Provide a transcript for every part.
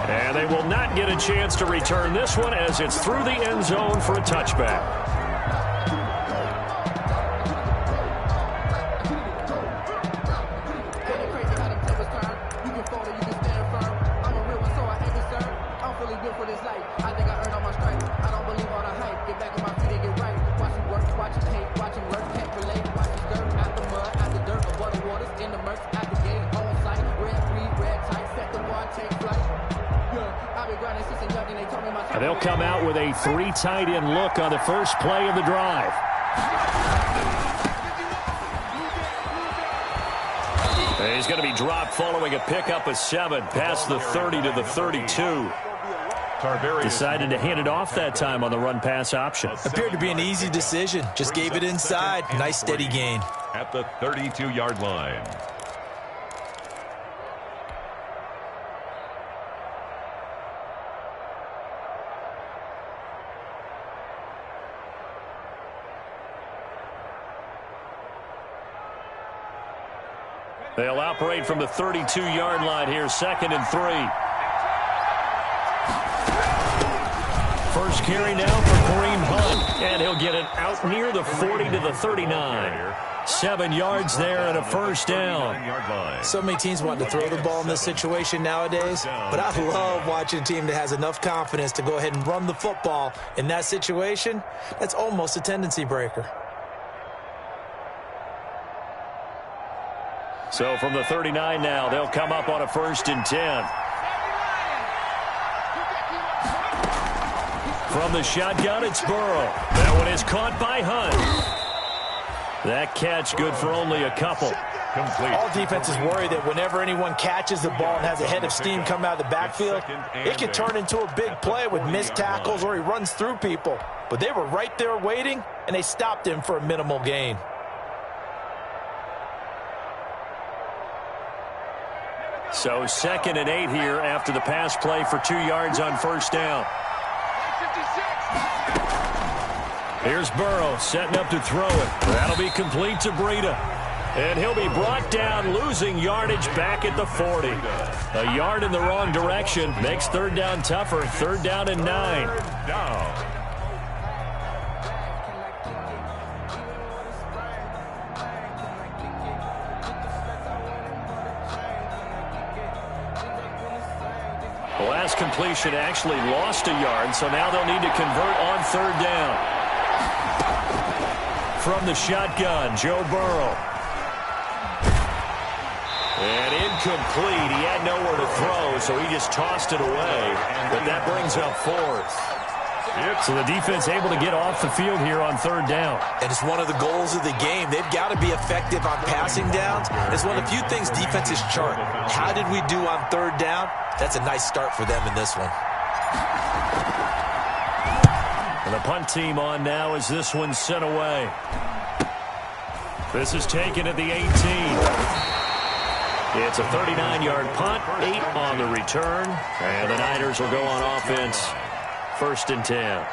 And they will not get a chance to return this one as it's through the end zone for a touchback. They'll come out with a 3 tight end look on the first play of the drive. He's going to be dropped following a pickup of 7 past the 30 to the 32. Decided to hand it off that time on the run-pass option. Appeared to be an easy decision. Just gave it inside. Nice steady gain. At the 32-yard line. They'll operate from the 32-yard line here, 2nd and 3. First carry now for Kareem Hunt, and he'll get it out near the 40 to the 39. 7 yards there and a first down. So many teams want to throw the ball in this situation nowadays, but I love watching a team that has enough confidence to go ahead and run the football in that situation. That's almost a tendency breaker. So from the 39 now, they'll come up on a 1st and 10. From the shotgun, it's Burrow. That one is caught by Hunt. That catch good for only a couple. Complete. All defenses worry that whenever anyone catches the ball and has a head of steam come out of the backfield, it can turn into a big play with missed tackles or he runs through people. But they were right there waiting, and they stopped him for a minimal gain. So 2nd and 8 here after the pass play for 2 yards on first down. Here's Burrow setting up to throw it. That'll be complete to Breida. And he'll be brought down, losing yardage back at the 40. A yard in the wrong direction makes 3rd down tougher. 3rd down and 9. The last completion actually lost a yard, so now they'll need to convert on 3rd down. From the shotgun, Joe Burrow. And incomplete. He had nowhere to throw, so he just tossed it away. But that brings up 4th. So the defense able to get off the field here on 3rd down. And it's one of the goals of the game. They've got to be effective on passing downs. It's one of the few things defenses chart. How did we do on 3rd down? That's a nice start for them in this one. And the punt team on now as this one's sent away. This is taken at the 18. It's a 39-yard punt, 8 on the return. And the Niners will go on offense. 1st and 10.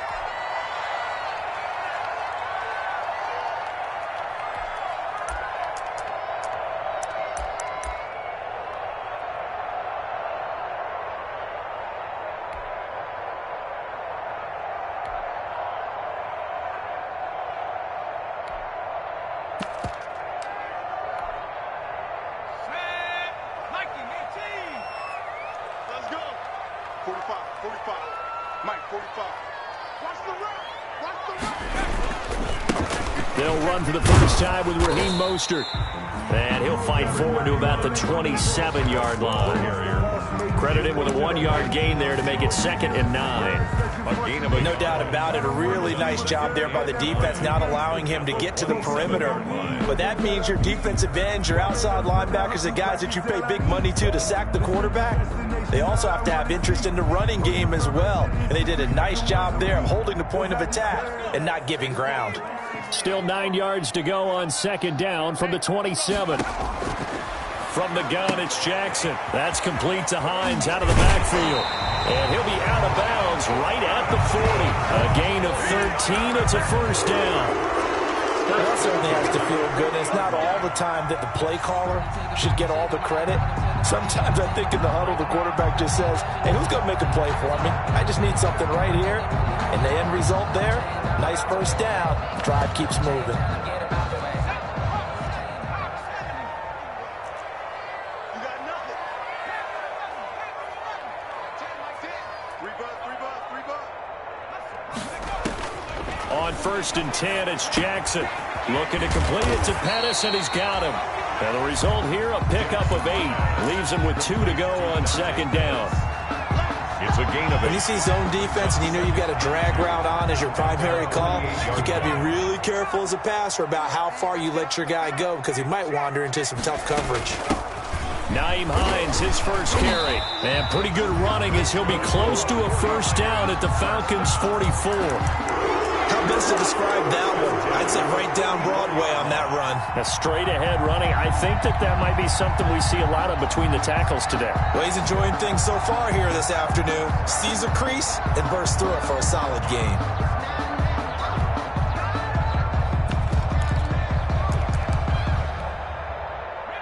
They'll run for the first time with Raheem Mostert. And he'll fight forward to about the 27-yard line. Credit him with a 1-yard gain there to make it 2nd and 9. No doubt about it. A really nice job there by the defense, not allowing him to get to the perimeter. But that means your defensive ends, your outside linebackers, the guys that you pay big money to sack the quarterback, they also have to have interest in the running game as well. And they did a nice job there of holding the point of attack and not giving ground. Still 9 yards to go on 2nd down from the 27. From the gun, it's Jackson. That's complete to Hines out of the backfield. And he'll be out of bounds right at the 40. A gain of 13. It's a first down. That certainly has to feel good. And it's not all the time that the play caller should get all the credit. Sometimes I think in the huddle, the quarterback just says, hey, who's going to make a play for me? I just need something right here. And the end result there, nice first down. Drive keeps moving. On 1st and 10, it's Jackson. Looking to complete it to Pettis, and he's got him. And the result here, a pickup of 8. Leaves him with 2 to go on 2nd down. It's a gain of 8. When you see zone defense and you know you've got a drag route on as your primary call, you got to be really careful as a passer about how far you let your guy go because he might wander into some tough coverage. Nyheim Hines, his first carry. And pretty good running as he'll be close to a first down at the Falcons' 44. How best to describe that one? I'd say right down Broadway on that run. A straight-ahead running. I think that might be something we see a lot of between the tackles today. Well, he's enjoying things so far here this afternoon. Sees a crease and bursts through it for a solid gain.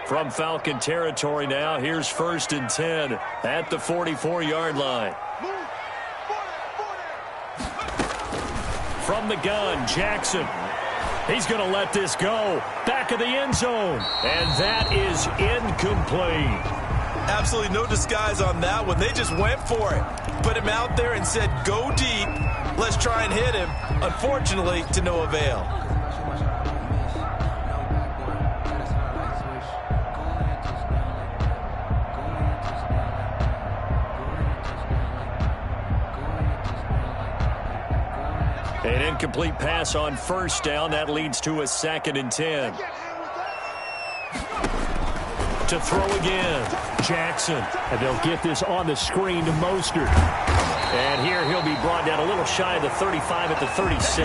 From Falcon territory now, here's 1st and 10 at the 44-yard line. From the gun, Jackson. He's going to let this go. Back of the end zone. And that is incomplete. Absolutely no disguise on that one. They just went for it. Put him out there and said, go deep. Let's try and hit him. Unfortunately, to no avail. An incomplete pass on 1st down. That leads to a 2nd and 10. To throw again, Jackson. And they'll get this on the screen to Mostert. And here he'll be brought down a little shy of the 35 at the 36.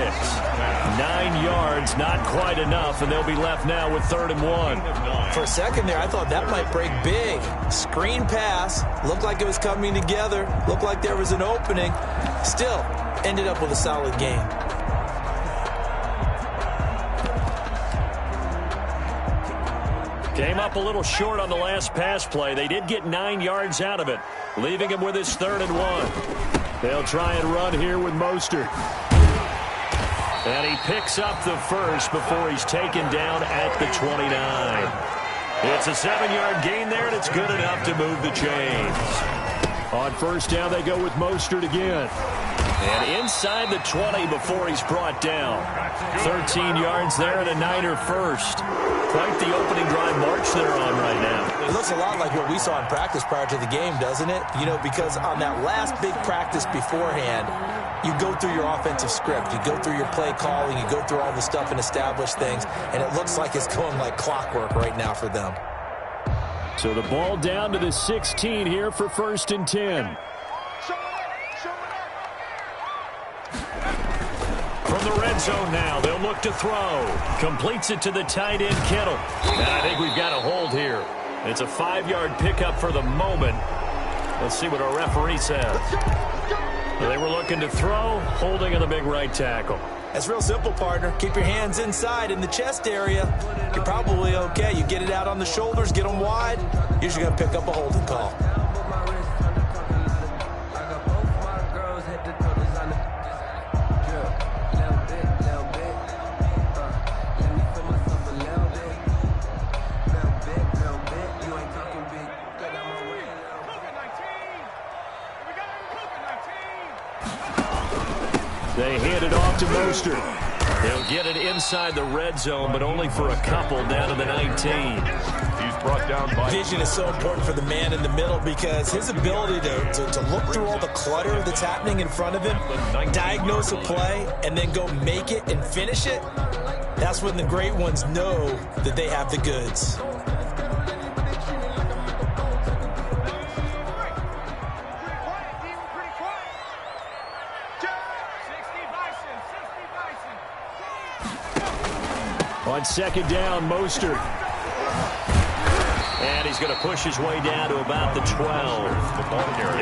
9 yards, not quite enough, and they'll be left now with 3rd and 1. For a second there, I thought that might break big. Screen pass. Looked like it was coming together. Looked like there was an opening. Still, ended up with a solid game. Came up a little short on the last pass play. They did get 9 yards out of it, leaving him with his 3rd and 1. They'll try and run here with Mostert. And he picks up the first before he's taken down at the 29. It's a 7-yard gain there, and it's good enough to move the chains. On 1st down, they go with Mostert again. And inside the 20 before he's brought down. 13 yards there and a Niner first. Quite the opening drive march they're on right now. It looks a lot like what we saw in practice prior to the game, doesn't it? You know, because on that last big practice beforehand, you go through your offensive script. You go through your play calling. You go through all the stuff and establish things. And it looks like it's going like clockwork right now for them. So the ball down to the 16 here for 1st and 10. From the red zone now, they'll look to throw. Completes it to the tight end, Kittle. And I think we've got a hold here. It's a 5-yard pickup for the moment. Let's see what our referee says. They were looking to throw, holding in the big right tackle. That's real simple, partner. Keep your hands inside in the chest area. You're probably okay. You get it out on the shoulders, get them wide. Usually going to pick up a holding call. They hand it off to Mostert. They'll get it inside the red zone, but only for a couple down to the 19. He's brought down by... Vision is so important for the man in the middle because his ability to look through all the clutter that's happening in front of him, diagnose a play, and then go make it and finish it, that's when the great ones know that they have the goods. On 2nd down, Mostert. And he's going to push his way down to about the 12.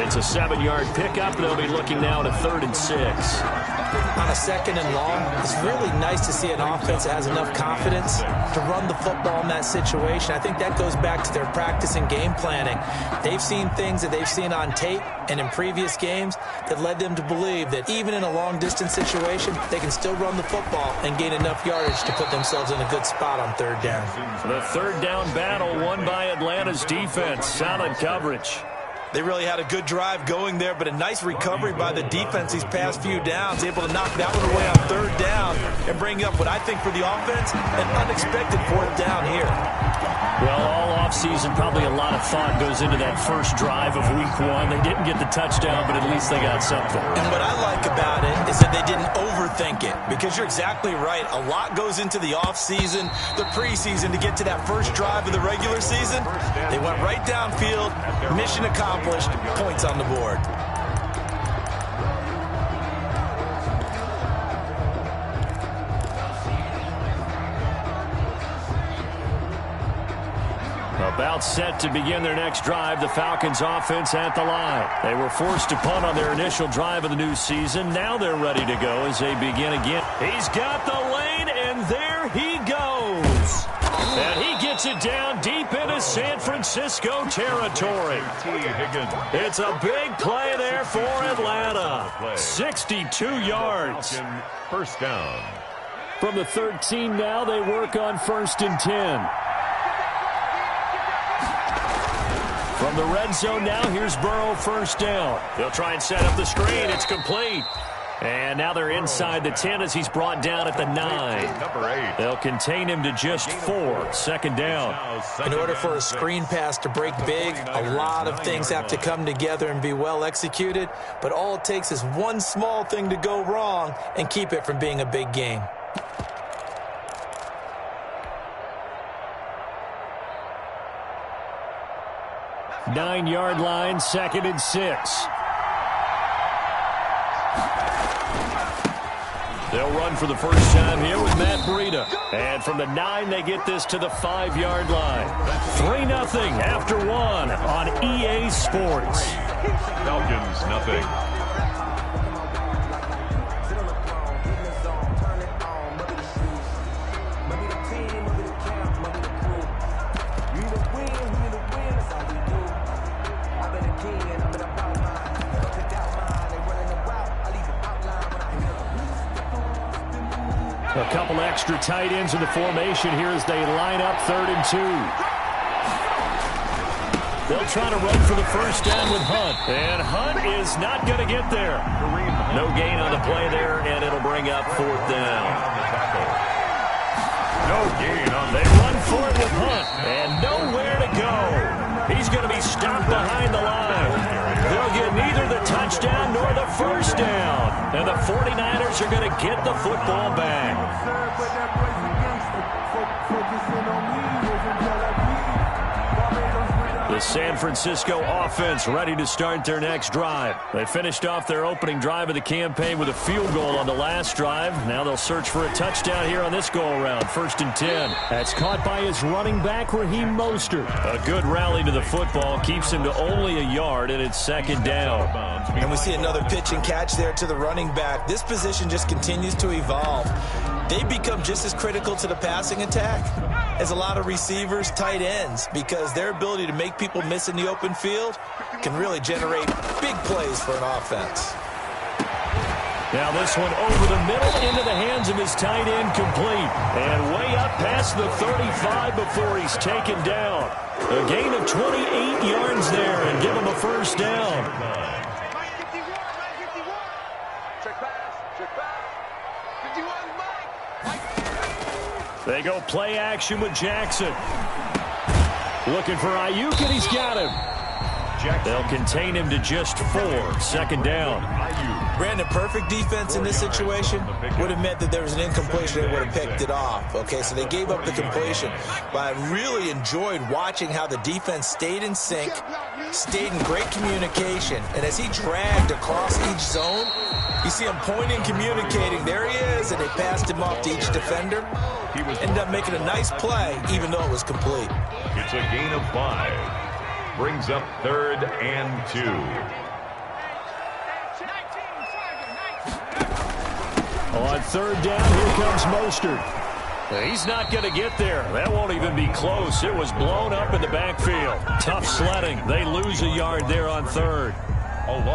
It's a 7-yard pickup. They'll be looking now to 3rd and 6. On a 2nd and long, it's really nice to see an offense that has enough confidence to run the football in that situation. I think that goes back to their practice and game planning. They've seen things that they've seen on tape and in previous games that led them to believe that even in a long-distance situation, they can still run the football and gain enough yardage to put themselves in a good spot on 3rd down. The 3rd down battle won by Atlanta's defense. Solid coverage. They really had a good drive going there, but a nice recovery by the defense these past few downs, able to knock that one away on 3rd down and bring up what I think for the offense, an unexpected 4th down here. Well, all offseason, probably a lot of thought goes into that first drive of Week 1. They didn't get the touchdown, but at least they got something. And what I like about it is that they didn't overthink it, because you're exactly right. A lot goes into the offseason, the preseason, to get to that first drive of the regular season. They went right downfield, mission accomplished, points on the board. About set to begin their next drive, the Falcons offense at the line. They were forced to punt on their initial drive of the new season. Now they're ready to go as they begin again. He's got the lane, and there he goes. And he gets it down deep into San Francisco territory. It's a big play there for Atlanta. 62 yards. First down. From the 13 now, they work on 1st and 10. From the red zone now, here's Burrow, 1st down. They'll try and set up the screen. It's complete. And now they're inside the 10 as he's brought down at the 9. Number 8. They'll contain him to just 4. 2nd down. In order for a screen pass to break big, a lot of things have to come together and be well executed. But all it takes is one small thing to go wrong and keep it from being a big game. Nine-yard line, 2nd and 6. They'll run for the first time here with Matt Breida. And from the 9, they get this to the 5-yard line. 3-0 after 1 on EA Sports. Falcons, nothing. A couple extra tight ends in the formation here as they line up 3rd and 2. They'll try to run for the first down with Hunt. And Hunt is not going to get there. No gain on the play there, and it'll bring up 4th down. No gain on They run for it with Hunt, and nowhere to go. He's going to be stopped behind the line. They'll get neither the touchdown nor the first down. And the 49ers are going to get the football back. The San Francisco offense ready to start their next drive. They finished off their opening drive of the campaign with a field goal on the last drive. Now they'll search for a touchdown here on this go-around. 1st and 10. That's caught by his running back, Raheem Mostert. A good rally to the football. Keeps him to only a yard, and it's 2nd down. And we see another pitch and catch there to the running back. This position just continues to evolve. They become just as critical to the passing attack as a lot of receivers, tight ends, because their ability to make people miss in the open field can really generate big plays for an offense. Now this one over the middle into the hands of his tight end, complete. And way up past the 35 before he's taken down. A gain of 28 yards there and give him a first down. They go play action with Jackson. Looking for Ayuk, and he's got him. They'll contain him to just 4. 2nd down. Brandon, perfect defense in this situation would have meant that there was an incompletion. They would have picked it off. Okay, so they gave up the completion. But I really enjoyed watching how the defense stayed in sync, stayed in great communication. And as he dragged across each zone, you see him pointing, communicating. There he is, and they passed him off to each defender. He ended up making a nice play, even though it was complete. It's a gain of 5. Brings up 3rd and 2. On 3rd down, here comes Mostert. He's not going to get there. That won't even be close. It was blown up in the backfield. Tough sledding. They lose a yard there on 3rd.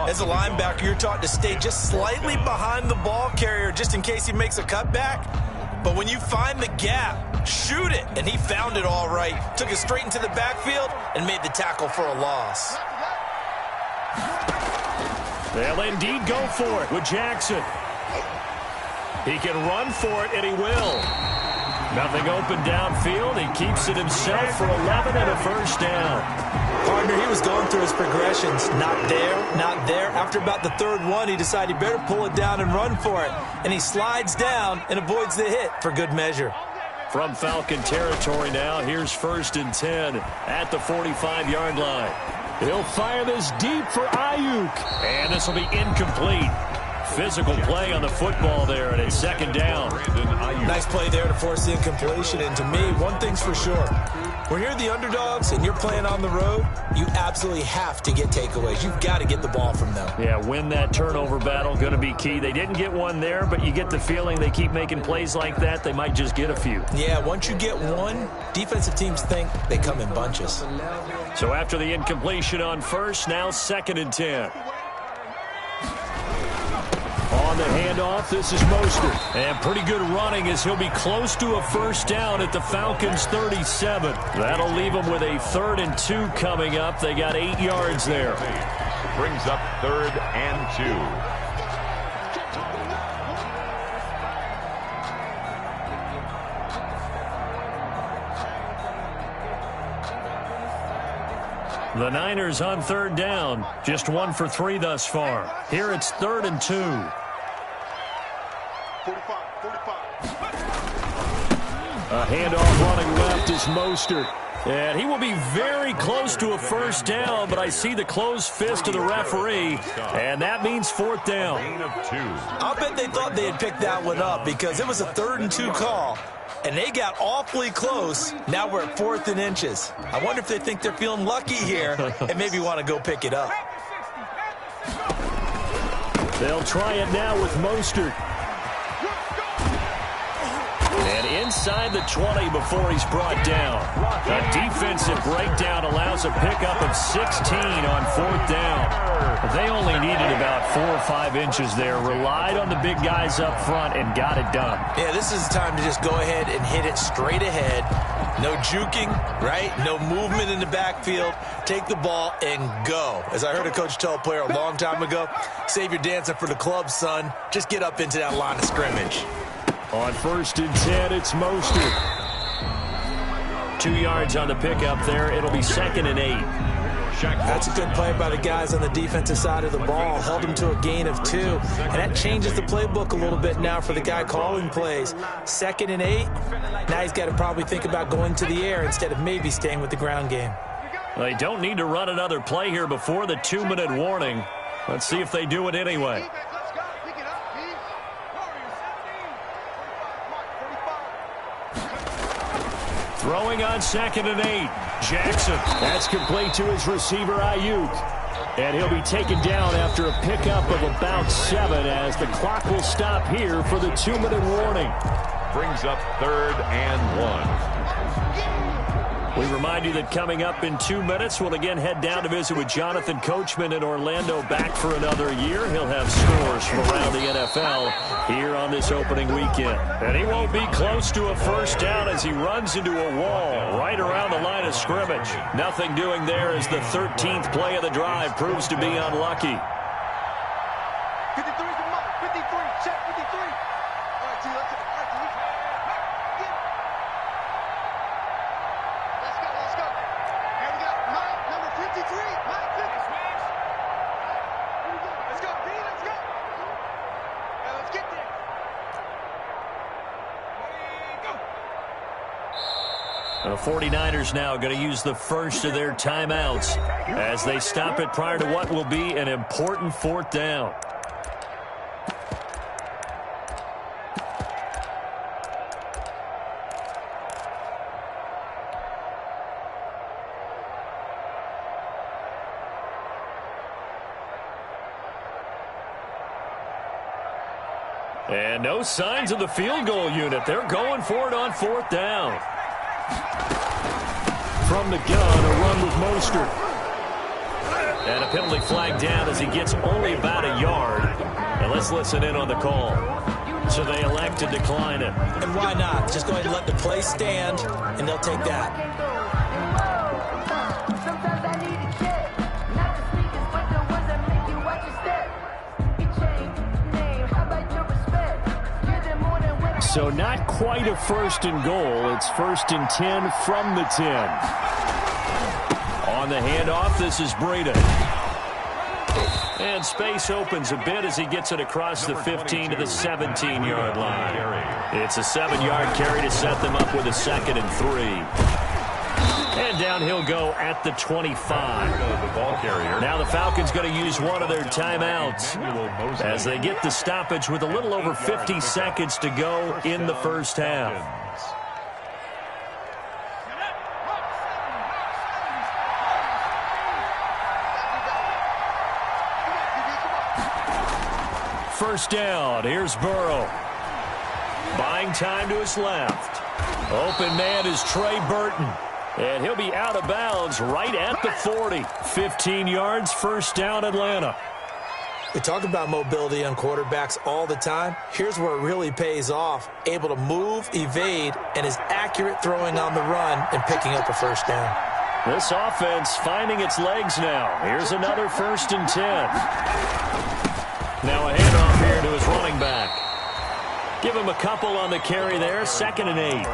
As a linebacker, you're taught to stay just slightly behind the ball carrier just in case he makes a cutback. But when you find the gap, shoot it. And he found it all right. Took it straight into the backfield and made the tackle for a loss. They'll indeed go for it with Jackson. He can run for it, and he will. Nothing open downfield. He keeps it himself for 11 and a 1st down. Partner, he was going through his progressions. Not there, not there. After about the 3rd one, he decided he better pull it down and run for it. And he slides down and avoids the hit for good measure. From Falcon territory now, here's 1st and 10 at the 45-yard line. He'll fire this deep for Ayuk. And this will be incomplete. Physical play on the football there, and it's 2nd down. Nice play there to force the incompletion. And to me, one thing's for sure. When you're the underdogs and you're playing on the road, you absolutely have to get takeaways. You've got to get the ball from them. Yeah, win that turnover battle, going to be key. They didn't get one there, but you get the feeling they keep making plays like that, they might just get a few. Yeah, once you get one, defensive teams think they come in bunches. So after the incompletion on 1st, now 2nd and 10. On the handoff, this is Mostert. And pretty good running as he'll be close to a 1st down at the Falcons' 37. That'll leave them with a 3rd and 2 coming up. They got 8 yards there. Brings up 3rd and 2. The Niners on 3rd down. Just 1 for 3 thus far. Here it's 3rd and 2. 45. A handoff running left is Mostert. And he will be very close to a 1st down, but I see the closed fist of the referee, and that means 4th down. Gain of 2. I'll bet they thought they had picked that one up because it was a 3rd and 2 call, and they got awfully close. Now we're at 4th and inches. I wonder if they think they're feeling lucky here and maybe want to go pick it up. They'll try it now with Mostert. And inside the 20 before he's brought down. A defensive breakdown allows a pickup of 16 on 4th down. They only needed about 4 or 5 inches there. Relied on the big guys up front and got it done. Yeah, this is the time to just go ahead and hit it straight ahead. No juking, right? No movement in the backfield. Take the ball and go. As I heard a coach tell a player a long time ago, save your dancing for the club, son. Just get up into that line of scrimmage. On 1st and 10, it's Mostert. 2 yards on the pickup there. It'll be 2nd and 8. That's a good play by the guys on the defensive side of the ball. Held him to a gain of 2. And that changes the playbook a little bit now for the guy calling plays. 2nd and 8. Now he's got to probably think about going to the air instead of maybe staying with the ground game. They don't need to run another play here before the 2-minute warning. Let's see if they do it anyway. Throwing on 2nd and 8. Jackson. That's complete to his receiver, Ayuk. And he'll be taken down after a pickup of about 7 as the clock will stop here for the 2-minute warning. Brings up 3rd and 1. We remind you that coming up in 2 minutes, we'll again head down to visit with Jonathan Coachman in Orlando, back for another year. He'll have scores from around the NFL here on this opening weekend. And he won't be close to a 1st down as he runs into a wall right around the line of scrimmage. Nothing doing there as the 13th play of the drive proves to be unlucky. 53 from Mike. 53. Check 53. All right, T. Let's go. Let's go. Here we go. Mike, number 53. Mike, 50. Let's go, D. Let's go. Now let's get there. Ready, go. The 49ers now going to use the first of their timeouts as they stop it prior to what will be an important fourth down. And no signs of the field goal unit. They're going for it on fourth down. From the gun, a run with Mostert. And a penalty flag down as he gets only about a yard. And let's listen in on the call. So they elect to decline it. And why not? Just go ahead and let the play stand, and they'll take that. So not quite a first and goal. It's first and 10 from the 10. On the handoff, this is Breida. And space opens a bit as he gets it across the 15 to the 17-yard line. It's a 7-yard carry to set them up with a 2nd and 3. And down he'll go at the 25. Now the Falcons going to use one of their timeouts as they get the stoppage with a little over 50 seconds to go in the first half. First down. Here's Burrow. Buying time to his left. Open man is Trey Burton. And he'll be out of bounds right at the 40. 15 yards, first down, Atlanta. We talk about mobility on quarterbacks all the time. Here's where it really pays off. Able to move, evade, and is accurate throwing on the run and picking up a first down. This offense finding its legs now. Here's another first and 10. Now a handoff here to his running back. Give him a couple on the carry there. 2nd and 8.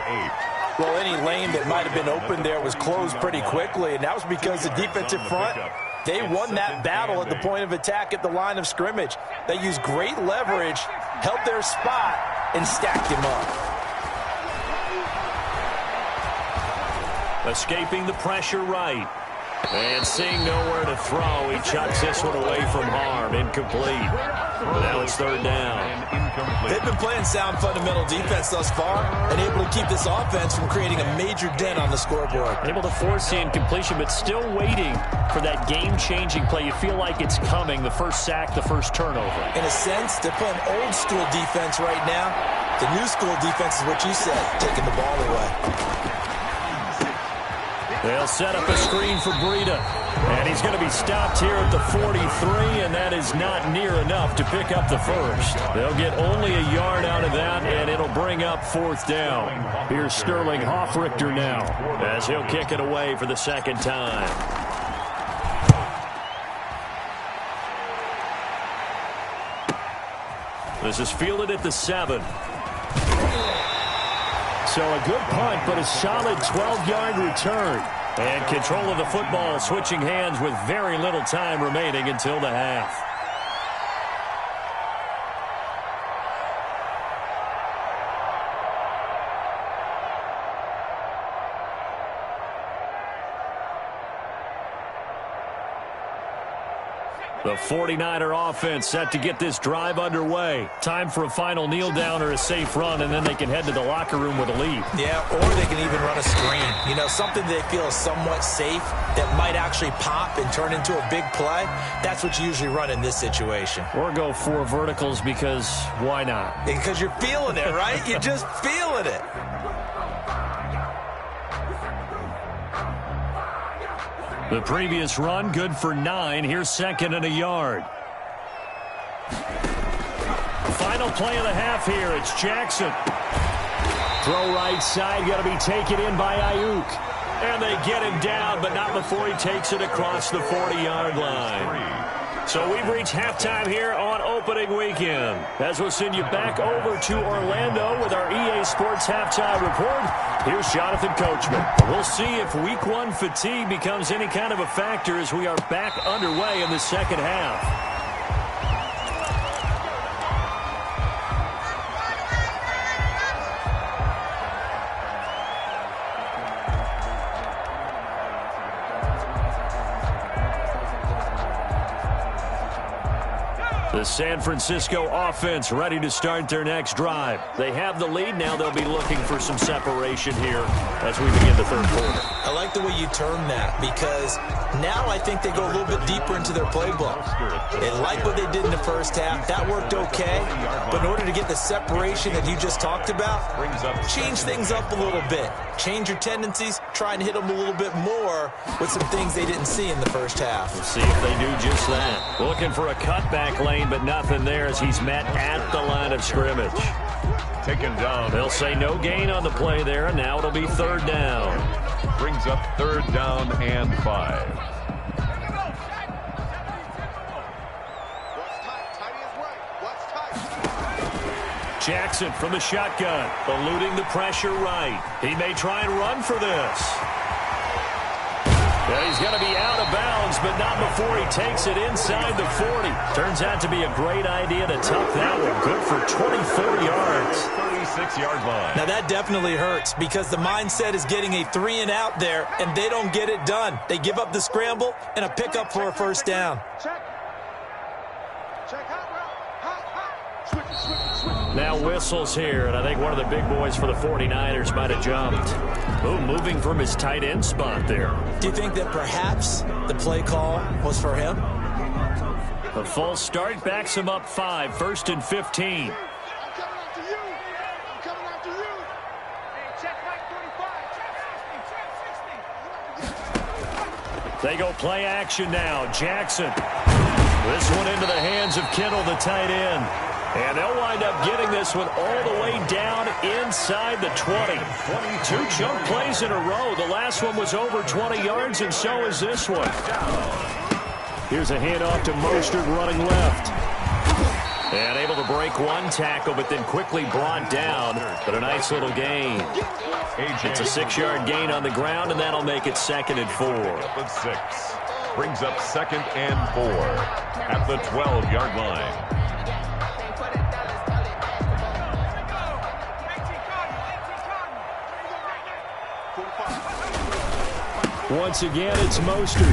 Well, any lane that might have been open there was closed pretty quickly, and that was because the defensive front, they won that battle at the point of attack at the line of scrimmage. They used great leverage, held their spot, and stacked him up. Escaping the pressure right. And seeing nowhere to throw, he chucks this one away from harm. Incomplete. Now it's 3rd down. They've been playing sound fundamental defense thus far and able to keep this offense from creating a major dent on the scoreboard. Able to force the incompletion, but still waiting for that game-changing play. You feel like it's coming, the first sack, the first turnover. In a sense, they're playing old-school defense right now. The new-school defense is what you said, taking the ball away. They'll set up a screen for Breida. And he's going to be stopped here at the 43, and that is not near enough to pick up the first. They'll get only a yard out of that, and it'll bring up 4th down. Here's Sterling Hoffrichter now as he'll kick it away for the 2nd time. This is fielded at the 7. So a good punt, but a solid 12-yard return. And control of the football switching hands with very little time remaining until the half. The 49er offense set to get this drive underway. Time for a final kneel down or a safe run, and then they can head to the locker room with a lead. Yeah, or they can even run a screen. You know, something they feel is somewhat safe that might actually pop and turn into a big play. That's what you usually run in this situation. Or go 4 verticals because why not? Because you're feeling it, right? You're just feeling it. The previous run, good for 9. Here's 2nd and a yard. Final play of the half here. It's Jackson. Throw right side, got to be taken in by Ayuk. And they get him down, but not before he takes it across the 40-yard line. So we've reached halftime here on opening weekend. As we'll send you back over to Orlando with our EA Sports Halftime Report. Here's Jonathan Coachman. We'll see if Week 1 fatigue becomes any kind of a factor as we are back underway in the second half. The San Francisco offense ready to start their next drive. They have the lead. Now they'll be looking for some separation here as we begin the third quarter. I like the way you term that because now I think they go a little bit deeper into their playbook. They like what they did in the first half. That worked okay. But in order to get the separation that you just talked about, change things up a little bit. Change your tendencies. Try and hit them a little bit more with some things they didn't see in the first half. We'll see if they do just that. Looking for a cutback lane, but nothing there as he's met at the line of scrimmage. Taken down. They'll say no gain on the play there, and now it'll be third down. Brings up third down and 5. Jackson from the shotgun, eluding the pressure right. He may try and run for this. Yeah, he's going to be out of bounds, but not before he takes it inside the 40. Turns out to be a great idea to tuck that one. Good for 24 yards. 36-yard line. Now that definitely hurts because the mindset is getting a 3-and-out there, and they don't get it done. They give up the scramble and a pickup for a first down. Now whistles here, and I think one of the big boys for the 49ers might have jumped. Ooh, moving from his tight end spot there. Do you think that perhaps the play call was for him? A false start backs him up 5, 1st and 15. They go play action now. Jackson. This one into the hands of Kittle, the tight end. And they'll wind up getting this one all the way down inside the 20. 2 chunk plays in a row. The last one was over 20 yards, and so is this one. Here's a handoff to Mostert running left. And able to break one tackle, but then quickly brought down. But a nice little gain. It's a 6-yard gain on the ground, and that'll make it 2nd and 4. Of 6. Brings up 2nd and 4 at the 12-yard line. Once again, it's Mostert.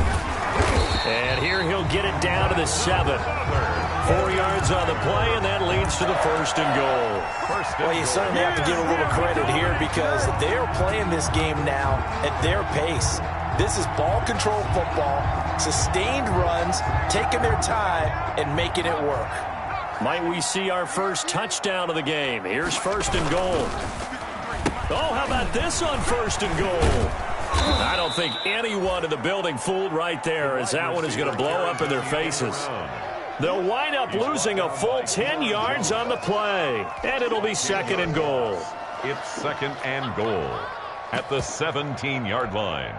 And here he'll get it down to the 7. 4 yards on the play, and that leads to the 1st and goal. Well, you certainly have to give a little credit here because they're playing this game now at their pace. This is ball control football, sustained runs, taking their time, and making it work. Might we see our first touchdown of the game? Here's 1st and goal. Oh, how about this on 1st and goal? I don't think anyone in the building fooled right there, as that one is going to blow up in their faces. They'll wind up losing a full 10 yards on the play, and it'll be 2nd and goal. It's 2nd and goal at the 17-yard line.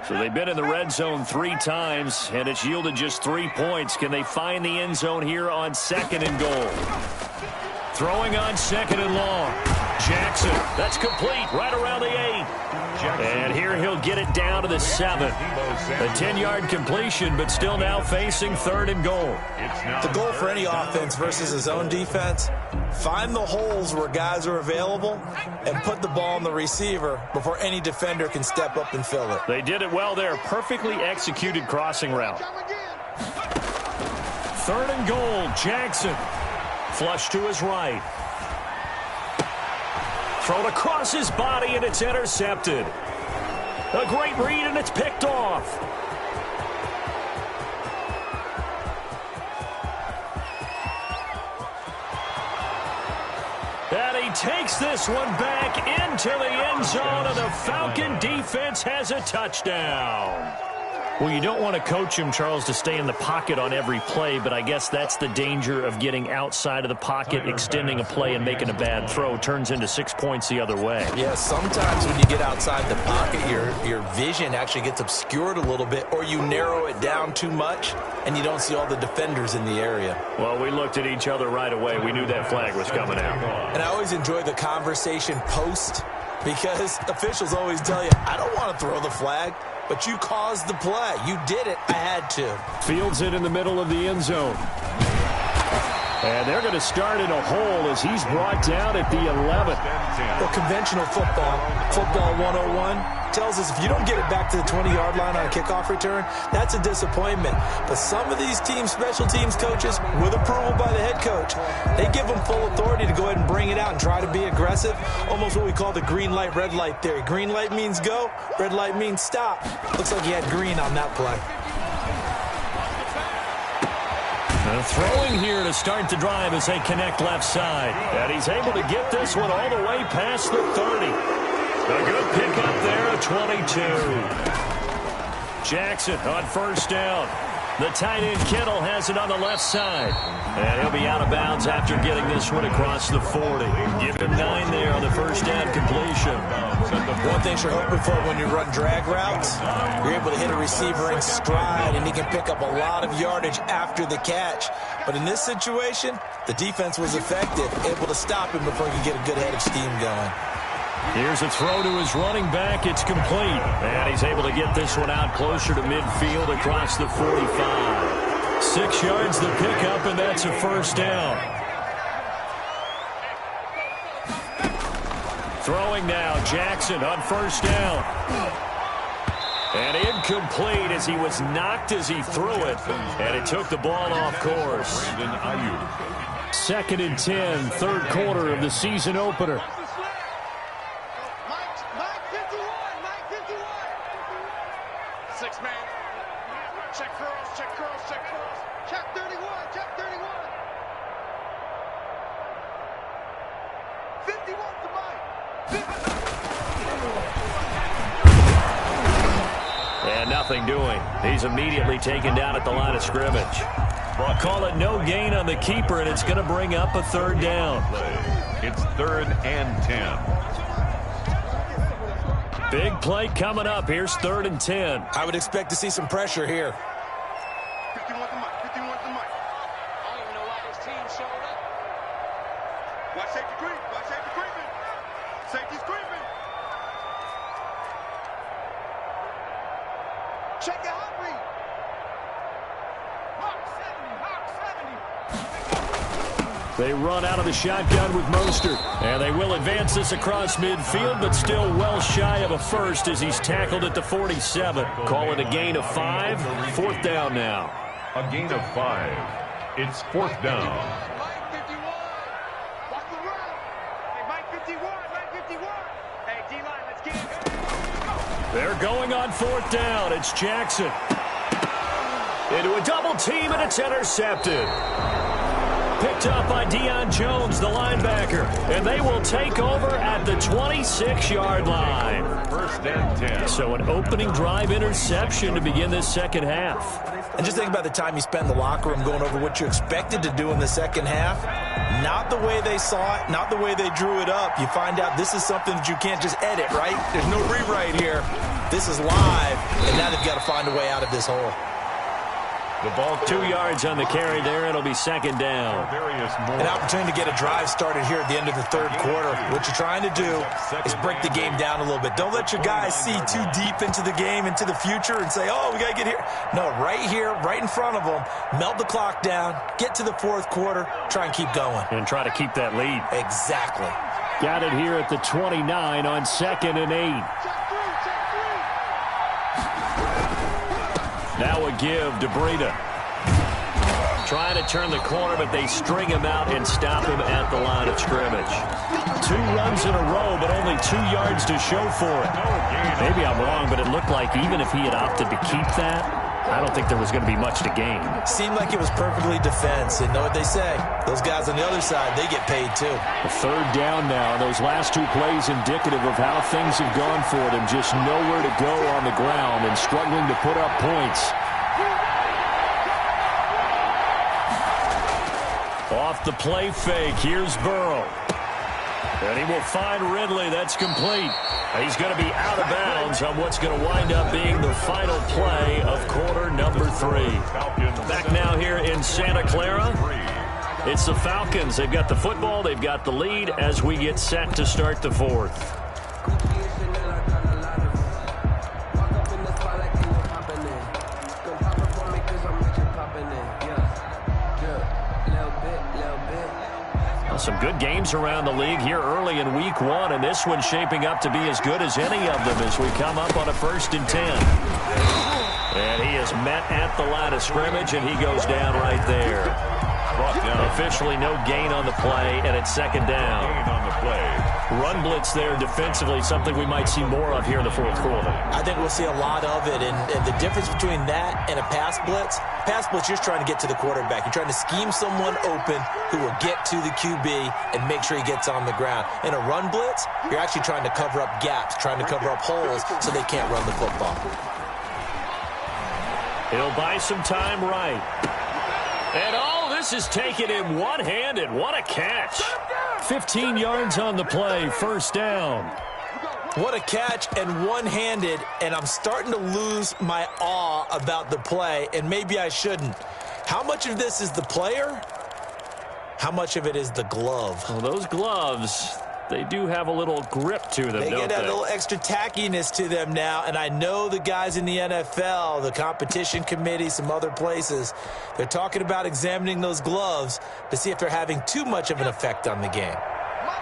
So they've been in the red zone 3 times, and it's yielded just 3 points. Can they find the end zone here on 2nd and goal? Throwing on 2nd and long. Jackson, that's complete, right around the 8. And here he'll get it down to the 7. A 10-yard completion, but still now facing 3rd and goal. The goal for any offense versus his own defense, find the holes where guys are available and put the ball on the receiver before any defender can step up and fill it. They did it well there. Perfectly executed crossing route. 3rd and goal, Jackson. Flush to his right. Thrown across his body, and it's intercepted. A great read, and it's picked off. And he takes this one back into the end zone, and the Falcon defense has a touchdown. Well, you don't want to coach him, Charles, to stay in the pocket on every play, but I guess that's the danger of getting outside of the pocket, extending a play, and making a bad throw. Turns into 6 points the other way. Yeah, sometimes when you get outside the pocket, your vision actually gets obscured a little bit, or you narrow it down too much, and you don't see all the defenders in the area. Well, we looked at each other right away. We knew that flag was coming out. And I always enjoy the conversation post, because officials always tell you, I don't want to throw the flag. But you caused the play. You did it. I had to. Fields it in the middle of the end zone. And they're going to start in a hole as he's brought down at the 11. Well, conventional football 101, tells us if you don't get it back to the 20-yard line on a kickoff return, that's a disappointment. But some of these teams, special teams coaches, with approval by the head coach, they give them full authority to go ahead and bring it out and try to be aggressive. Almost what we call the green light, red light theory. Green light means go, red light means stop. Looks like he had green on that play. Throwing here to start the drive as they connect left side. And he's able to get this one all the way past the 30. A good pickup there at 22. Jackson on first down. The tight end Kittle has it on the left side. And he'll be out of bounds after getting this one across the 40. Give him 9 there on the first down completion. One thing you're hoping for when you run drag routes, you're able to hit a receiver in stride, and he can pick up a lot of yardage after the catch. But in this situation, the defense was effective, able to stop him before he could get a good head of steam going. Here's a throw to his running back. It's complete. And he's able to get this one out closer to midfield across the 45. 6 yards the pickup, and that's a first down. Throwing now, Jackson on first down. And incomplete as he was knocked as he threw it. And it took the ball off course. 2nd and 10, third quarter of the season opener. Check 31, check 31. 51 to Mike. And nothing doing. He's immediately taken down at the line of scrimmage. Well, call it no gain on the keeper, and it's going to bring up a third down. It's 3rd and 10. Big play coming up. Here's 3rd and 10. I would expect to see some pressure here. 51 to Mike, 51 to Mike. I don't even know why this team showed up. Watch safety creep, watch safety creeping. Safety's creeping. Check it out, read. Hawk 70, Hawk 70. They run out of the shotgun with Mostert. And they will advance this across midfield, but still well shy of a first as he's tackled at the 47. Call it a gain of 5. 4th down now. A gain of 5. It's 4th down. Mike 51. Watch the run. Hey, Mike 51, Mike 51. Hey, D-line, let's get it. They're going on 4th down. It's Jackson. Into a double team, and it's intercepted. Picked up by Deion Jones, the linebacker. And they will take over at the 26-yard line. 1st and 10. So an opening drive interception to begin this second half. And just think about the time you spent in the locker room going over what you expected to do in the second half. Not the way they saw it, not the way they drew it up. You find out this is something that you can't just edit, right? There's no rewrite here. This is live, and now they've got to find a way out of this hole. The ball 2 yards on the carry there. It'll be 2nd down. An opportunity to get a drive started here at the end of the third quarter. What you're trying to do is break the game down a little bit. Don't let your guys see too deep into the game, into the future, and say, oh, we got to get here. No, right here, right in front of them, melt the clock down, get to the fourth quarter, try and keep going. And try to keep that lead. Exactly. Got it here at the 29 on 2nd and 8. Now a give to Breida. Trying to turn the corner, but they string him out and stop him at the line of scrimmage. 2 runs in a row, but only 2 yards to show for it. Maybe I'm wrong, but it looked like even if he had opted to keep that, I don't think there was going to be much to gain. Seemed like it was perfectly defense. And know what they say? Those guys on the other side, they get paid too. A 3rd down now. Those last 2 plays indicative of how things have gone for them. Just nowhere to go on the ground and struggling to put up points. Off the play fake, here's Burrow. And he will find Ridley. That's complete. He's going to be out of bounds on what's going to wind up being the final play of quarter number 3. Back now here in Santa Clara. It's the Falcons. They've got the football. They've got the lead as we get set to start the 4th. Well, some good games around the league here early in week 1, and this one's shaping up to be as good as any of them as we come up on a 1st and 10. And he is met at the line of scrimmage, and he goes down right there. Officially no gain on the play, and it's 2nd down. Gain on the play. Run blitz there defensively, something we might see more of here in the 4th quarter. I think we'll see a lot of it, and the difference between that and a pass blitz, you're just trying to get to the quarterback. You're trying to scheme someone open who will get to the QB and make sure he gets on the ground. In a run blitz, you're actually trying to cover up gaps, trying to cover up holes so they can't run the football. He'll buy some time right. And all this is taken in one-handed. What a catch. 15 yards on the play, 1st down. What a catch, and one-handed, and I'm starting to lose my awe about the play, and maybe I shouldn't. How much of this is the player? How much of it is the glove? Well, those gloves, they do have a little grip to them, They don't get they? that little extra tackiness to them now, and I know the guys in the NFL, the competition committee, some other places, they're talking about examining those gloves to see if they're having too much of an effect on the game.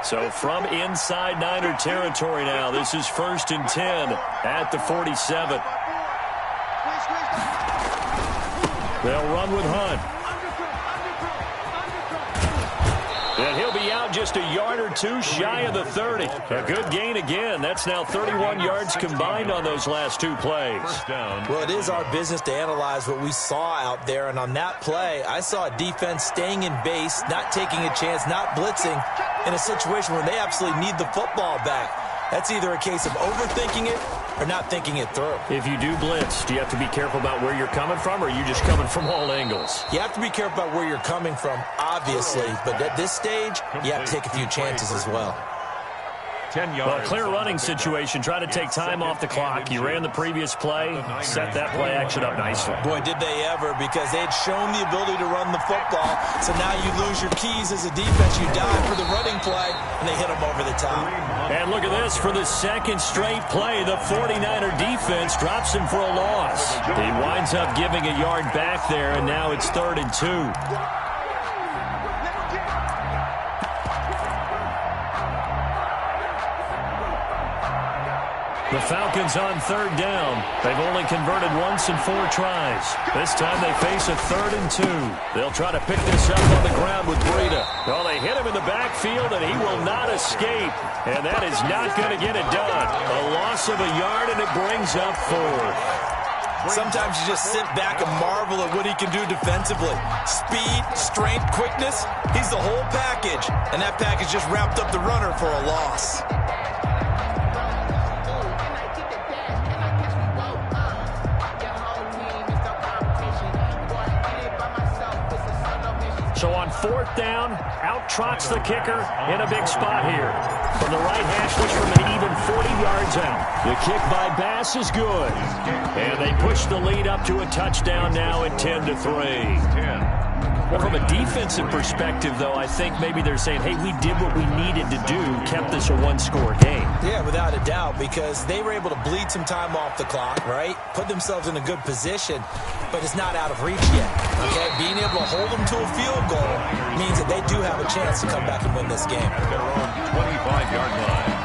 So from inside Niner territory now, this is 1st and 10 at the 47. They'll run with Hunt. And he'll be out just a yard or two shy of the 30. A good gain again. That's now 31 yards combined on those last 2 plays. First down. Well, it is our business to analyze what we saw out there, and on that play, I saw a defense staying in base, not taking a chance, not blitzing, in a situation where they absolutely need the football back. That's either a case of overthinking it or not thinking it through. If you do blitz, do you have to be careful about where you're coming from, or are you just coming from all angles? You have to be careful about where you're coming from, obviously, but at this stage, you have to take a few chances as well. 10 yards. Well, clear running situation. Try to take time off the clock. He ran the previous play, set that play action up nicely. Boy, did they ever, because they had shown the ability to run the football. So now you lose your keys as a defense. You dive for the running play, and they hit them over the top. And look at this. For the 2nd straight play, the 49er defense drops him for a loss. He winds up giving a yard back there, and now it's 3rd and 2. The Falcons on 3rd down. They've only converted once in 4 tries. This time they face a 3rd and 2. They'll try to pick this up on the ground with Breida. Well, they hit him in the backfield, and he will not escape. And that is not going to get it done. A loss of a yard, and it brings up 4th. Sometimes you just sit back and marvel at what he can do defensively. Speed, strength, quickness, he's the whole package. And that package just wrapped up the runner for a loss. So on 4th down, out trots the kicker in a big spot here. From the right hash, which from an even 40 yards out. The kick by Bass is good. And they push the lead up to a touchdown now at 10-3. Well, from a defensive perspective, though, I think maybe they're saying, hey, we did what we needed to do, kept this a 1-score game. Yeah, without a doubt, because they were able to bleed some time off the clock, right? Put themselves in a good position, but it's not out of reach yet, okay? Being able to hold them to a field goal means that they do have a chance to come back and win this game. At their own 25-yard line.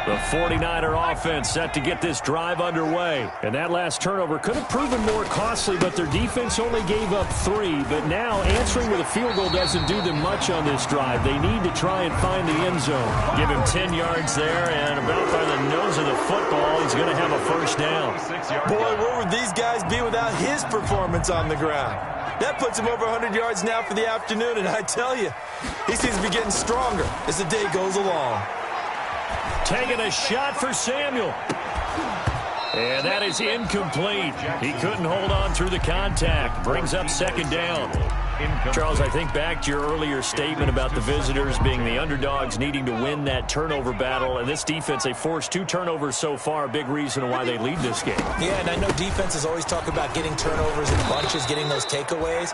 The 49er offense set to get this drive underway. And that last turnover could have proven more costly, but their defense only gave up 3. But now answering with a field goal doesn't do them much on this drive. They need to try and find the end zone. Give him 10 yards there, and about by the nose of the football, he's going to have a 1st down. Boy, where would these guys be without his performance on the ground? That puts him over 100 yards now for the afternoon, and I tell you, he seems to be getting stronger as the day goes along. Taking a shot for Samuel. And that is incomplete. He couldn't hold on through the contact. Brings up 2nd down. Charles, I think back to your earlier statement about the visitors being the underdogs needing to win that turnover battle. And this defense, they forced 2 turnovers so far, a big reason why they lead this game. Yeah, and I know defenses always talk about getting turnovers in bunches, getting those takeaways.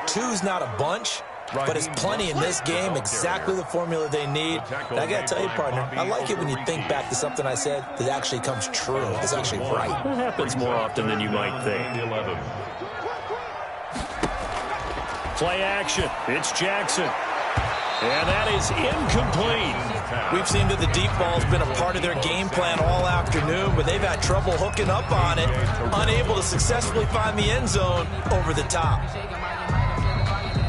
2's not a bunch, but it's plenty in this game, exactly the formula they need. And I got to tell you, partner, I like it when you think back to something I said that actually comes true. It's actually right. It happens more often than you might think. Play action. It's Jackson. And that is incomplete. We've seen that the deep ball's been a part of their game plan all afternoon, but they've had trouble hooking up on it, unable to successfully find the end zone over the top.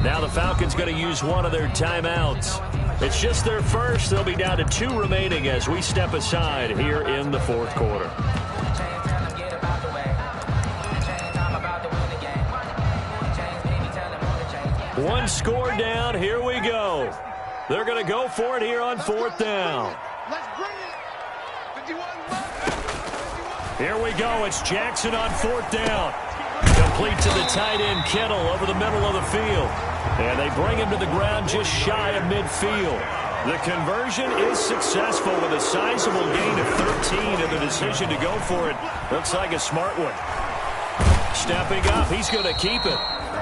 Now the Falcons going to use one of their timeouts. It's just their first. They'll be down to 2 remaining as we step aside here in the fourth quarter. One score down. Here we go. They're going to go for it here on 4th down. Here we go. It's Jackson on 4th down. Complete to the tight end, Kittle, over the middle of the field. And they bring him to the ground just shy of midfield. The conversion is successful with a sizable gain of 13, and the decision to go for it looks like a smart one. Stepping up, he's going to keep it.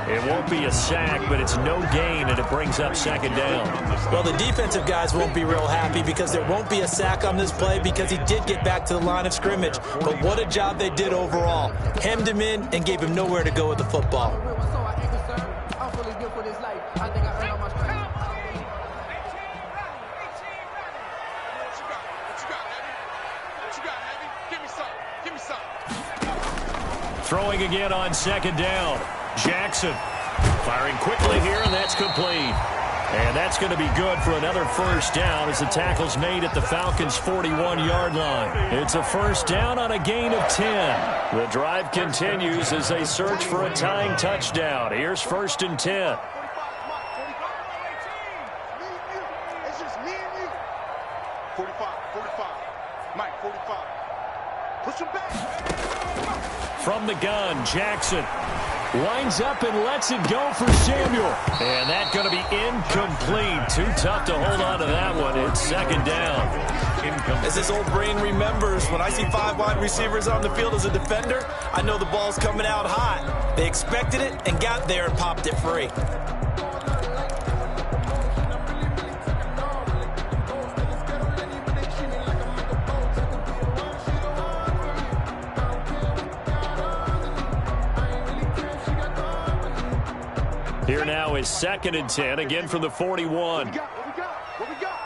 It won't be a sack, but it's no gain, and it brings up 2nd down. Well, the defensive guys won't be real happy because there won't be a sack on this play because he did get back to the line of scrimmage. But what a job they did overall. Hemmed him in and gave him nowhere to go with the football. Throwing again on 2nd down. Jackson firing quickly here, and that's complete. And that's going to be good for another 1st down as the tackle's made at the Falcons' 41-yard line. It's a 1st down on a gain of 10. The drive continues as they search for a tying touchdown. Here's 1st and 10. It's just me and you. 45. Mike, 45. Push him back. From the gun, Jackson winds up and lets it go for Samuel. And that's going to be incomplete. Too tough to hold on to that one. It's 2nd down. As this old brain remembers, when I see 5 wide receivers on the field as a defender, I know the ball's coming out hot. They expected it and got there and popped it free. Here now is 2nd and 10, again from the 41. What we got?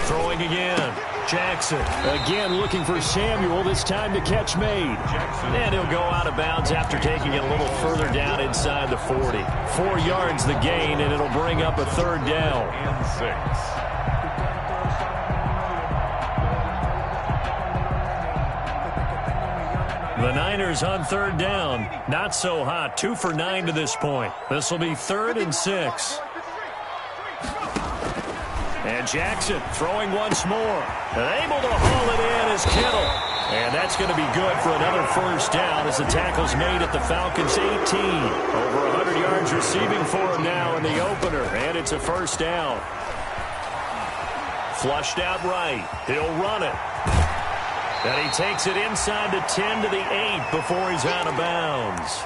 Throwing again. Jackson again looking for Samuel, this time to catch made. And he'll go out of bounds after taking it a little further down inside the 40. 4 yards the gain, and it'll bring up a 3rd down. And 6. The Niners on 3rd down. Not so hot. 2 for 9 to this point. This will be 3rd and 6. And Jackson throwing once more. And able to haul it in is Kittle. And that's going to be good for another 1st down as the tackle's made at the Falcons' 18. Over 100 yards receiving for him now in the opener. And it's a 1st down. Flushed out right. He'll run it. And he takes it inside the 10 to the 8 before he's out of bounds.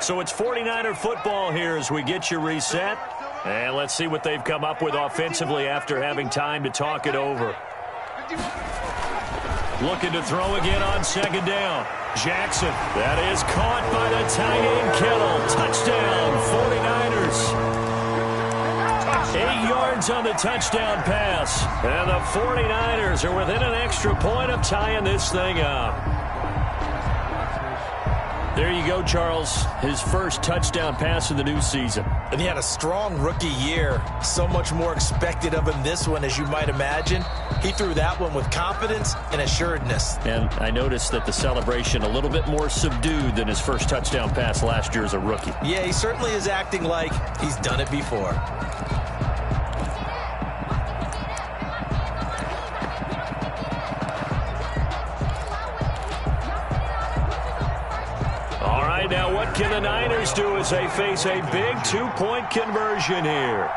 So it's 49er football here as we get you reset. And let's see what they've come up with offensively after having time to talk it over. Looking to throw again on 2nd down. Jackson, that is caught by the tight end Kittle. Touchdown, 49ers. 8 yards on the touchdown pass. And the 49ers are within an extra point of tying this thing up. There you go, Charles. His first touchdown pass of the new season. And he had a strong rookie year. So much more expected of him this one, as you might imagine. He threw that one with confidence and assuredness. And I noticed that the celebration a little bit more subdued than his first touchdown pass last year as a rookie. Yeah, he certainly is acting like he's done it before. can the Niners do as they face a big 2-point conversion here?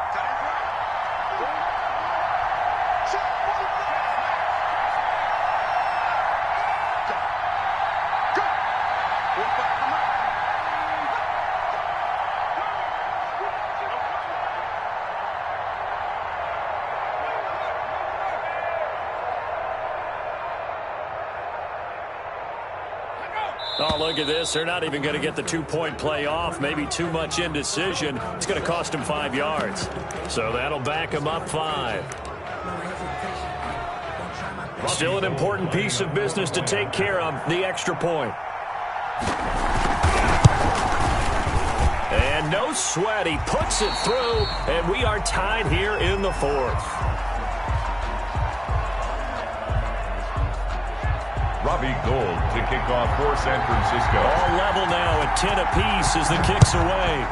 Oh, look at this. They're not even going to get the 2-point play off. Maybe too much indecision. It's going to cost them 5 yards. So that'll back them up 5. Still an important piece of business to take care of, the extra point. And no sweat. He puts it through, and we are tied here in the 4th. Robbie Gould to kick off for San Francisco. All level now at 10 apiece as the kick's away.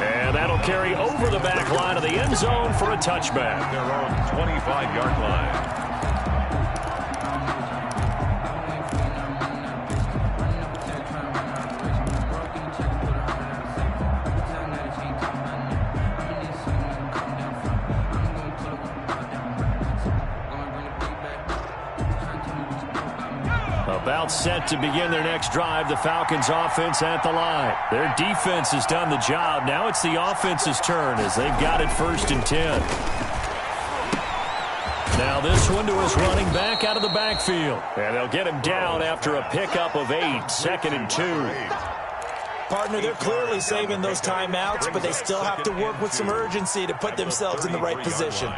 And that'll carry over the back line of the end zone for a touchback. Their own 25-yard line. About set to begin their next drive, the Falcons offense at the line. Their defense has done the job. Now it's the offense's turn as they've got it 1st and 10. Now this one to his running back out of the backfield. And they'll get him down after a pickup of 8, 2nd and 2. Partner, they're clearly saving those timeouts, but they still have to work with some urgency to put themselves in the right position.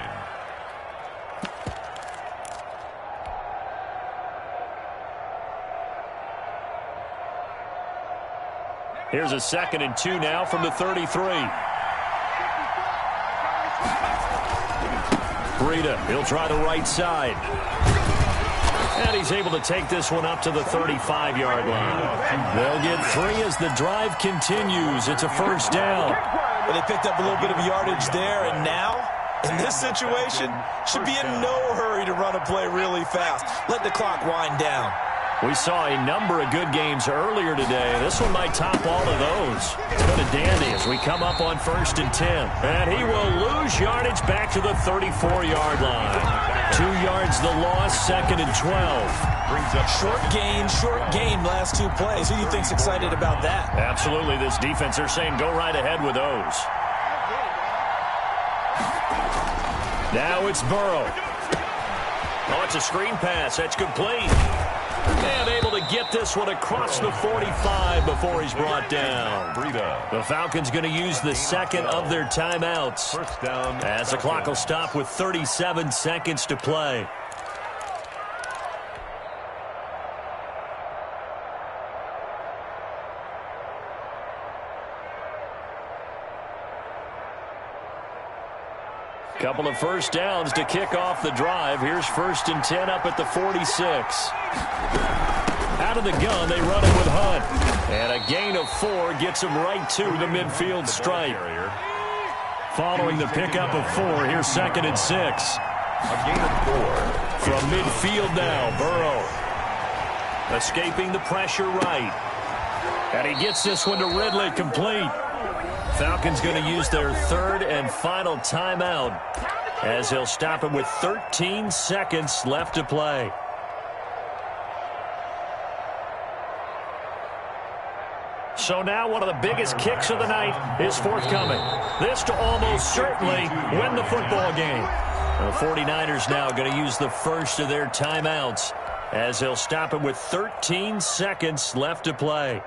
Here's a 2nd and 2 now from the 33. Breida, he'll try the right side. And he's able to take this one up to the 35-yard line. They'll get 3 as the drive continues. It's a 1st down. Well, they picked up a little bit of yardage there, and now, in this situation, should be in no hurry to run a play really fast. Let the clock wind down. We saw a number of good games earlier today. This one might top all of those. It's been a dandy as we come up on 1st and 10. And he will lose yardage back to the 34-yard line. 2 yards the loss, 2nd and 12. Short gain last 2 plays. Who do you think's excited about that? Absolutely. This defense, they're saying go right ahead with those. Now it's Burrow. Oh, it's a screen pass. That's complete. And able to get this one across the 45 before he's brought down. The Falcons going to use the 2nd of their timeouts. 1st down. As the clock will stop with 37 seconds to play. Couple of 1st downs to kick off the drive. Here's 1st and 10 up at the 46. Out of the gun, they run it with Hunt. And a gain of 4 gets him right to the midfield stripe. Following the pickup of 4, here's 2nd and 6. A gain of 4. From midfield now, Burrow. Escaping the pressure right. And he gets this one to Ridley complete. Falcons going to use their 3rd and final timeout as he'll stop him with 13 seconds left to play. So now one of the biggest kicks of the night is forthcoming. This to almost certainly win the football game. The 49ers now going to use the 1st of their timeouts as he'll stop him with 13 seconds left to play.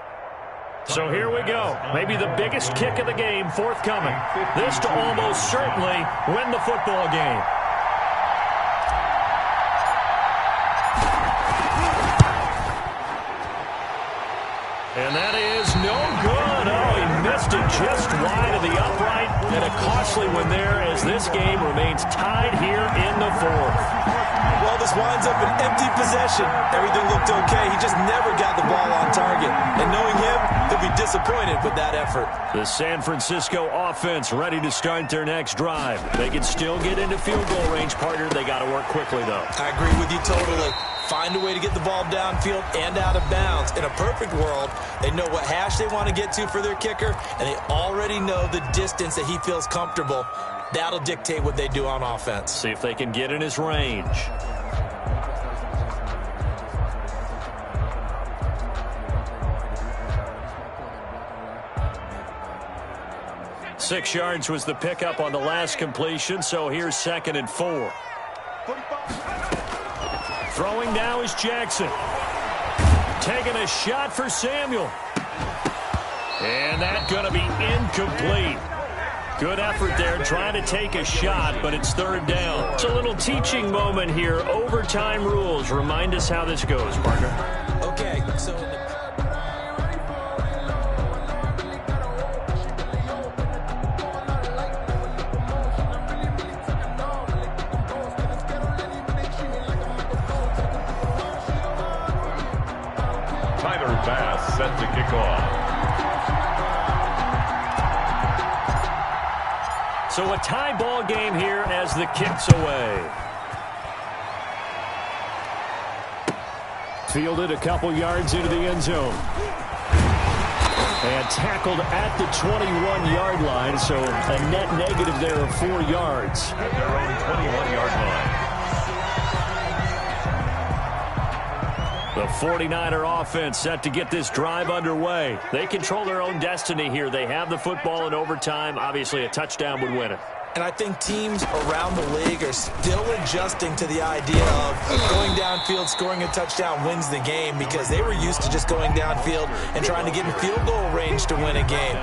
So here we go. Maybe the biggest kick of the game forthcoming. This to almost certainly win the football game. And that is no good. Oh, he missed it just wide of the upright. And a costly one there as this game remains tied here in the 4th. Well, this winds up an empty possession. Everything looked okay. He just never got the ball on target. And knowing him, he'll be disappointed with that effort. The San Francisco offense ready to start their next drive. They can still get into field goal range, partner. They got to work quickly, though. I agree with you totally. Find a way to get the ball downfield and out of bounds. In a perfect world, they know what hash they want to get to for their kicker, and they already know the distance that he feels comfortable. That'll dictate what they do on offense. See if they can get in his range. Six yards was the pickup on the last completion, so here's 2nd and 4. Throwing now is Jackson. Taking a shot for Samuel. And that's going to be incomplete. Good effort there trying to take a shot, but it's 3rd down. It's a little teaching moment here. Overtime rules. Remind us how this goes, partner. Okay, so... set to kick off. So a tie ball game here as the kick's away. Fielded a couple yards into the end zone. And tackled at the 21-yard line, so a net negative there of 4 yards. At their own 21-yard line. The 49er offense set to get this drive underway. They control their own destiny here. They have the football in overtime. Obviously, a touchdown would win it. And I think teams around the league are still adjusting to the idea of going downfield, scoring a touchdown wins the game, because they were used to just going downfield and trying to get in field goal range to win a game.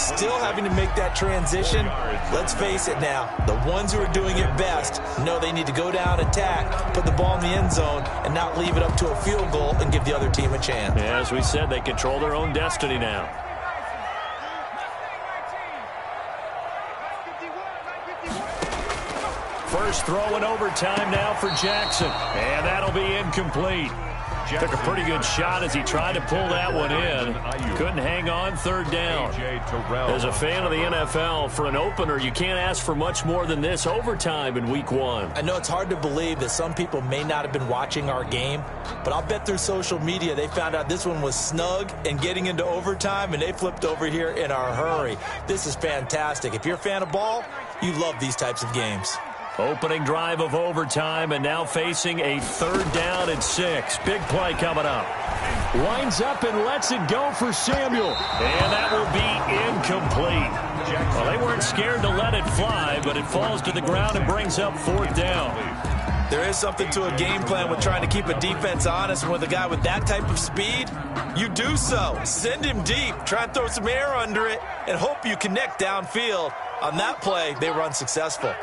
Still having to make that transition. Let's face it now, the ones who are doing it best know they need to go down, attack, put the ball in the end zone, and not leave it up to a field goal and give the other team a chance. Yeah, as we said, they control their own destiny now. First throw in overtime now for Jackson. And that'll be incomplete. Took a pretty good shot as he tried to pull that one in. Couldn't hang on, 3rd down. As a fan of the NFL, for an opener, you can't ask for much more than this overtime in week 1. I know it's hard to believe that some people may not have been watching our game, but I'll bet through social media they found out this one was snug and getting into overtime, and they flipped over here in a hurry. This is fantastic. If you're a fan of ball, you love these types of games. Opening drive of overtime, and now facing a 3rd down and 6. Big play coming up. Winds up and lets it go for Samuel. And that will be incomplete. Well, they weren't scared to let it fly, but it falls to the ground and brings up 4th down. There is something to a game plan with trying to keep a defense honest. With a guy with that type of speed, you do so. Send him deep, try and throw some air under it, and hope you connect downfield. On that play, they were unsuccessful.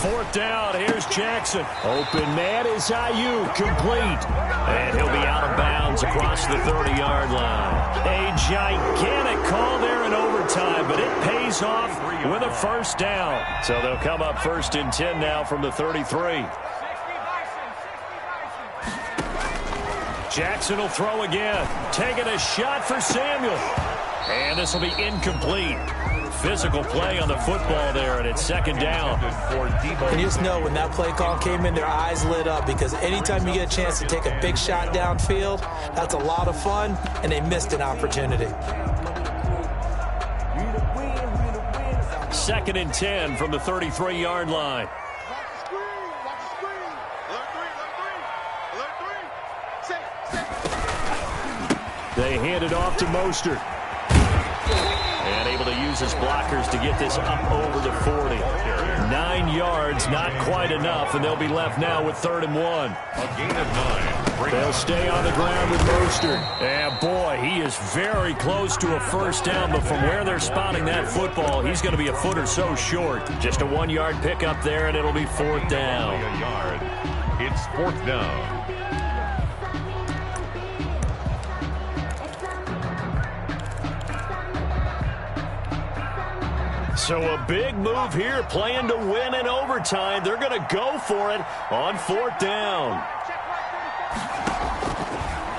4th down, here's Jackson. Open man is IU, complete. And he'll be out of bounds across the 30-yard line. A gigantic call there in overtime, but it pays off with a 1st down. So they'll come up 1st and 10 now from the 33. Jackson will throw again. Taking a shot for Samuel. And this will be incomplete. Physical play on the football there, and it's 2nd down. And you just know when that play call came in, their eyes lit up, because anytime you get a chance to take a big shot downfield, that's a lot of fun, and they missed an opportunity. 2nd and 10 from the 33-yard line. They hand it off to Mostert. And able to use his blockers to get this up over the 40. 9 yards, not quite enough, and they'll be left now with 3rd and 1. A gain of 9. They'll stay on the ground with Mostert. And boy, he is very close to a 1st down, but from where they're spotting that football, he's going to be a foot or so short. Just a 1-yard pickup there, and it'll be 4th down. A yard. It's 4th down. So a big move here, playing to win in overtime. They're going to go for it on 4th down.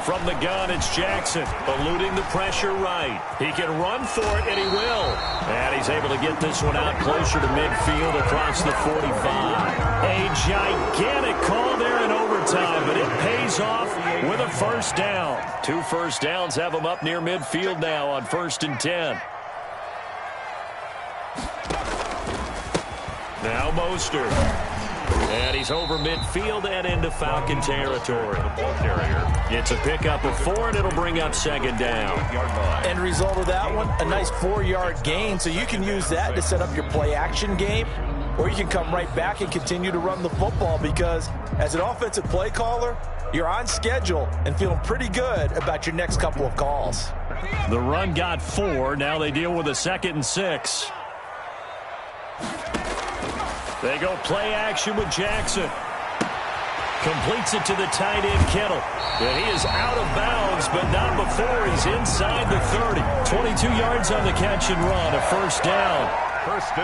From the gun, it's Jackson, eluding the pressure right. He can run for it, and he will. And he's able to get this one out closer to midfield across the 45. A gigantic call there in overtime, but it pays off with a first down. 2 first downs have him up near midfield now on 1st and 10. Now Mostert. And he's over midfield and into Falcon territory. It's a pickup of 4, and it'll bring up 2nd down. End result of that one, a nice 4-yard gain. So you can use that to set up your play-action game, or you can come right back and continue to run the football because as an offensive play caller, you're on schedule and feeling pretty good about your next couple of calls. The run got 4. Now they deal with a 2nd and 6. They go play action with Jackson. Completes it to the tight end, Kittle. And he is out of bounds, but not before he's inside the 30. 22 yards on the catch and run, a first down.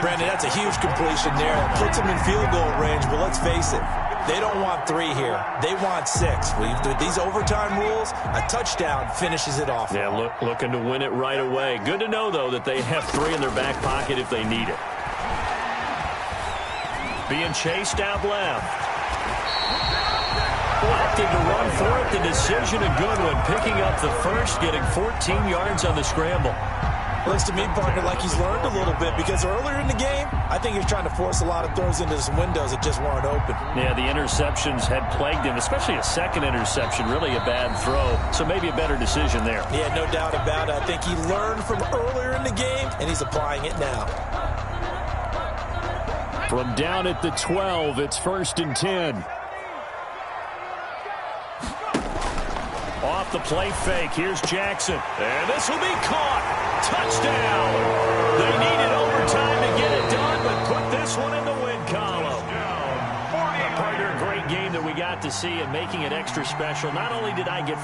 Brandon, that's a huge completion there. Puts him in field goal range, but let's face it, they don't want 3 here. They want 6. With these overtime rules, a touchdown finishes it off. Yeah, looking to win it right away. Good to know, though, that they have 3 in their back pocket if they need it. Being chased out left. Opted to run for it. The decision, a good one. Picking up the first, getting 14 yards on the scramble. Looks to me, partner, like he's learned a little bit because earlier in the game, I think he was trying to force a lot of throws into his windows that just weren't open. Yeah, the interceptions had plagued him, especially a second interception, really a bad throw. So maybe a better decision there. Yeah, no doubt about it. I think he learned from earlier in the game, and he's applying it now. From down at the 12, it's 1st and 10. Off the play fake, here's Jackson. And this will be caught. Touchdown. They needed overtime to get it done, but put this one in the win column. Partner, a great game that we got to see and making it extra special. Not only did I get